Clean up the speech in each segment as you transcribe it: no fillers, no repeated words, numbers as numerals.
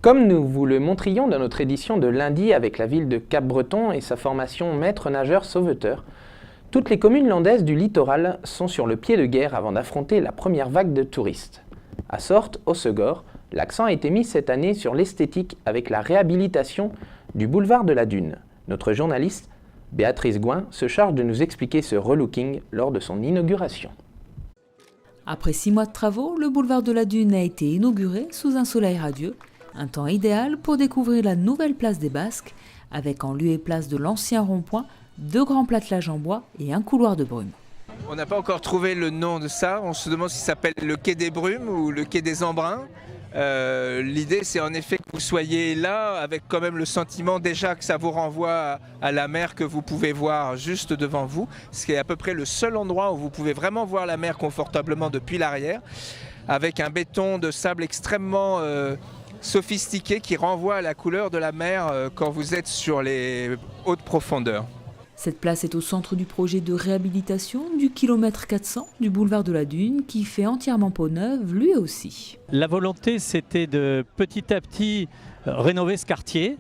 Comme nous vous le montrions dans notre édition de lundi avec la ville de Cap-Breton et sa formation maître nageur sauveteur, toutes les communes landaises du littoral sont sur le pied de guerre avant d'affronter la première vague de touristes. À Sortes, au Segor, l'accent a été mis cette année sur l'esthétique avec la réhabilitation du boulevard de la Dune. Notre journaliste, Béatrice Gouin, se charge de nous expliquer ce relooking lors de son inauguration. Après 6 mois de travaux, le boulevard de la Dune a été inauguré sous un soleil radieux, un temps idéal pour découvrir la nouvelle place des Basques, avec en lieu et place de l'ancien rond-point, 2 grands plattelages en bois et un couloir de brume. On n'a pas encore trouvé le nom de ça, on se demande si ça s'appelle le quai des Brumes ou le quai des Embruns. L'idée c'est en effet que vous soyez là avec quand même le sentiment déjà que ça vous renvoie à la mer que vous pouvez voir juste devant vous, ce qui est à peu près le seul endroit où vous pouvez vraiment voir la mer confortablement depuis l'arrière, avec un béton de sable extrêmement sophistiqué qui renvoie à la couleur de la mer quand vous êtes sur les hautes profondeurs. Cette place est au centre du projet de réhabilitation du kilomètre 400 du boulevard de la Dune qui fait entièrement peau neuve lui aussi. La volonté c'était de petit à petit rénover ce quartier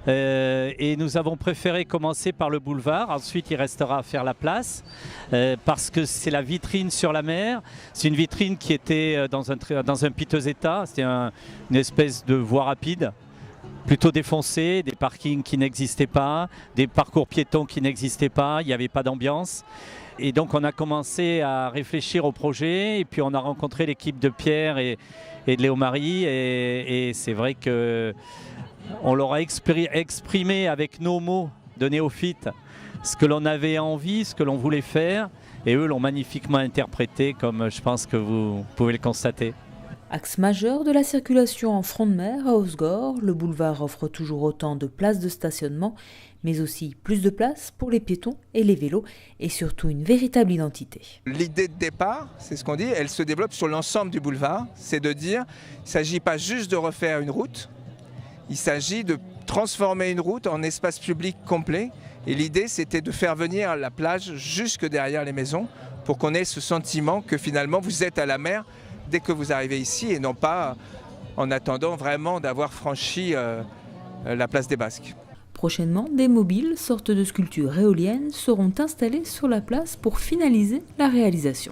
et nous avons préféré commencer par le boulevard, ensuite il restera à faire la place parce que c'est la vitrine sur la mer, c'est une vitrine qui était dans un piteux état, c'était une espèce de voie rapide. Plutôt défoncé, des parkings qui n'existaient pas, des parcours piétons qui n'existaient pas, il n'y avait pas d'ambiance. Et donc on a commencé à réfléchir au projet et puis on a rencontré l'équipe de Pierre et de Léo Marie et c'est vrai qu'on leur a exprimé avec nos mots de néophytes ce que l'on avait envie, ce que l'on voulait faire et eux l'ont magnifiquement interprété comme je pense que vous pouvez le constater. Axe majeur de la circulation en front de mer à Osgore, le boulevard offre toujours autant de places de stationnement, mais aussi plus de places pour les piétons et les vélos, et surtout une véritable identité. L'idée de départ, c'est ce qu'on dit, elle se développe sur l'ensemble du boulevard, c'est de dire il ne s'agit pas juste de refaire une route, il s'agit de transformer une route en espace public complet, et l'idée c'était de faire venir la plage jusque derrière les maisons pour qu'on ait ce sentiment que finalement vous êtes à la mer dès que vous arrivez ici et non pas en attendant vraiment d'avoir franchi la place des Basques. Prochainement, des mobiles, sortes de sculptures éoliennes, seront installés sur la place pour finaliser la réalisation.